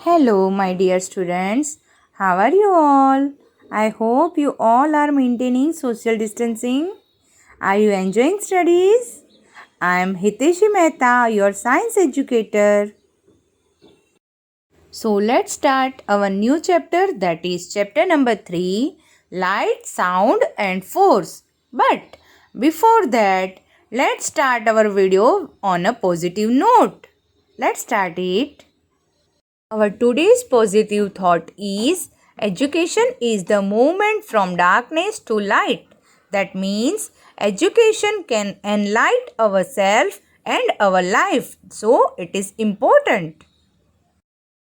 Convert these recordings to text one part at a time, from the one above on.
Hello, my dear students. How are you all? I hope you all are maintaining social distancing. Are you enjoying studies? I am Hiteshi Mehta, your science educator. So let's start our new chapter, that is chapter number 3, Light, Sound and Force. But before that, let's start our video on a positive note. Let's start it. Our today's positive thought is education is the movement from darkness to light. That means education can enlighten ourselves and our life. So it is important.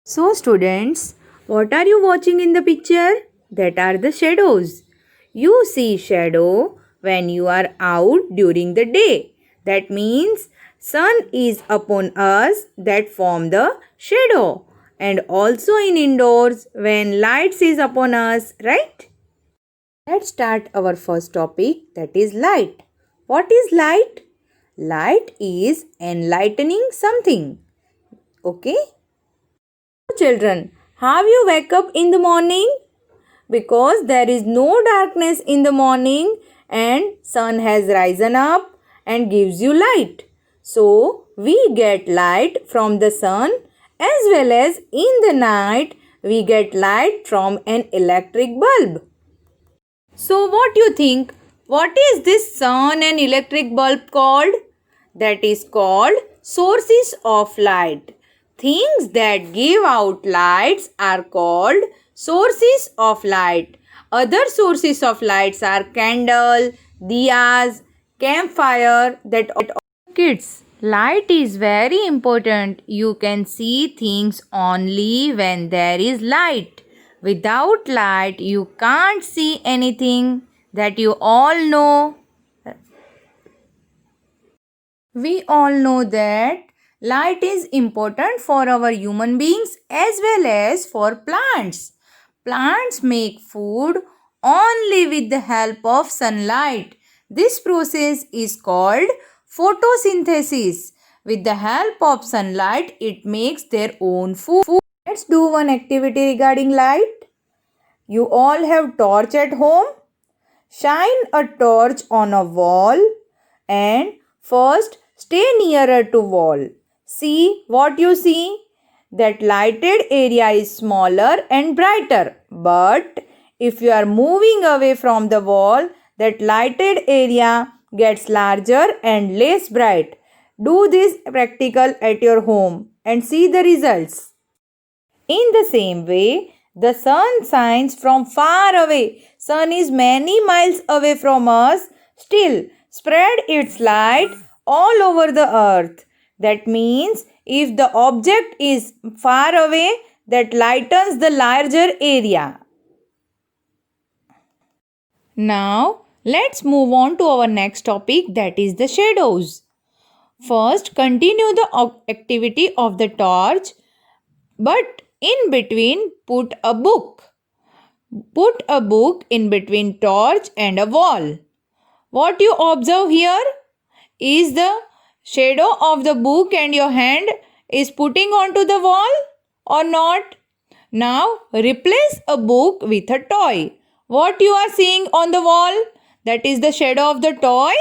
So students, what are you watching in the picture? That are the shadows. You see shadow when you are out during the day. That means sun is upon us that form the shadow. And also in indoors when lights is upon us, right? Let's start our first topic, that is light. What is light? Light is enlightening something. Okay? Children, have you wake up in the morning? Because there is no darkness in the morning and sun has risen up and gives you light. So, we get light from the sun as well as in the night we get light from an electric bulb. So, what do you think? What is this sun and electric bulb called? That is called sources of light. Things that give out lights are called sources of light. Other sources of lights are candle, diyas, campfire, that kids. Light is very important. You can see things only when there is light. Without light, you can't see anything. That you all know. We all know that light is important for our human beings as well as for plants. Plants make food only with the help of sunlight. This process is called photosynthesis. With the help of sunlight, it makes their own food. Let's do one activity regarding light. You all have torch at home. Shine a torch on a wall and first stay nearer to wall. See what you see? That lighted area is smaller and brighter. But if you are moving away from the wall, that lighted area gets larger and less bright. Do this practical at your home and see the results. In the same way, the sun shines from far away. Sun is many miles away from us. Still, spread its light all over the earth. That means if the object is far away, that lightens the larger area. Now, let's move on to our next topic, that is the shadows. First, continue the activity of the torch, but in between put a book. Put a book in between torch and a wall. What you observe here is the shadow of the book and your hand is putting onto the wall or not. Now replace a book with a toy. What you are seeing on the wall? That is the shadow of the toy.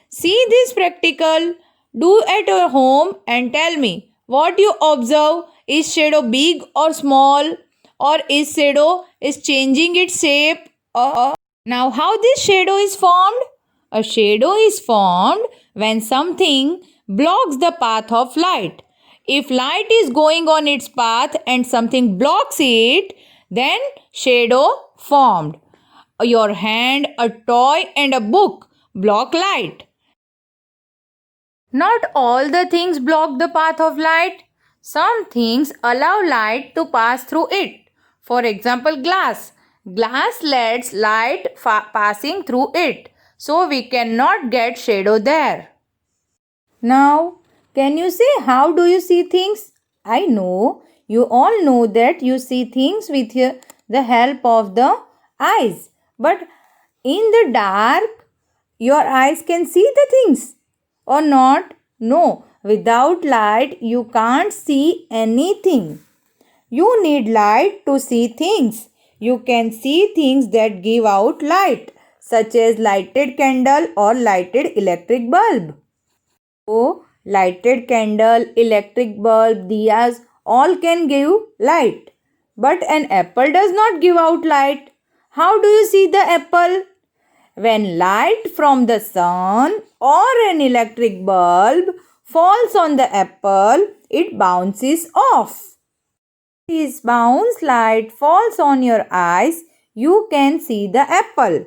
See this practical. Do at your home and tell me what you observe. Is shadow big or small? Or is shadow is changing its shape? Now how this shadow is formed? A shadow is formed when something blocks the path of light. If light is going on its path and something blocks it, then shadow formed. Your hand, a toy and a book block light. Not all the things block the path of light. Some things allow light to pass through it. For example, glass. Glass lets light passing through it. So we cannot get shadow there. Now, can you say how do you see things? I know you all know that you see things with the help of the eyes. But in the dark, your eyes can see the things or not? No, without light you can't see anything. You need light to see things. You can see things that give out light, such as lighted candle or lighted electric bulb. So, lighted candle, electric bulb, diyas all can give light. But an apple does not give out light. How do you see the apple? When light from the sun or an electric bulb falls on the apple, it bounces off. This bounce light falls on your eyes, you can see the apple.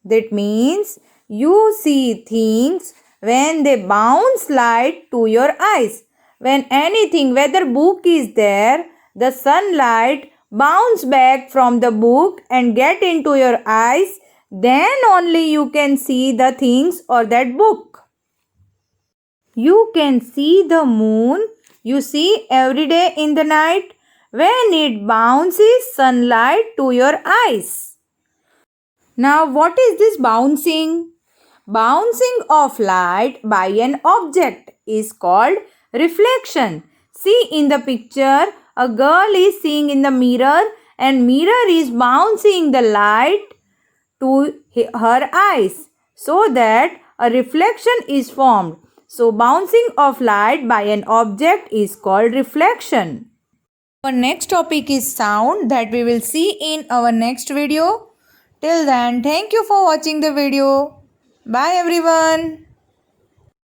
That means you see things when they bounce light to your eyes. When anything, whether book is there, the sunlight bounce back from the book and get into your eyes, then only you can see the things or that book. You can see the moon you see every day in the night when it bounces sunlight to your eyes. Now, what is this bouncing? Bouncing of light by an object is called reflection. See in the picture, a girl is seeing in the mirror and mirror is bouncing the light to her eyes so that a reflection is formed. So, bouncing of light by an object is called reflection. Our next topic is sound that we will see in our next video. Till then, thank you for watching the video. Bye everyone.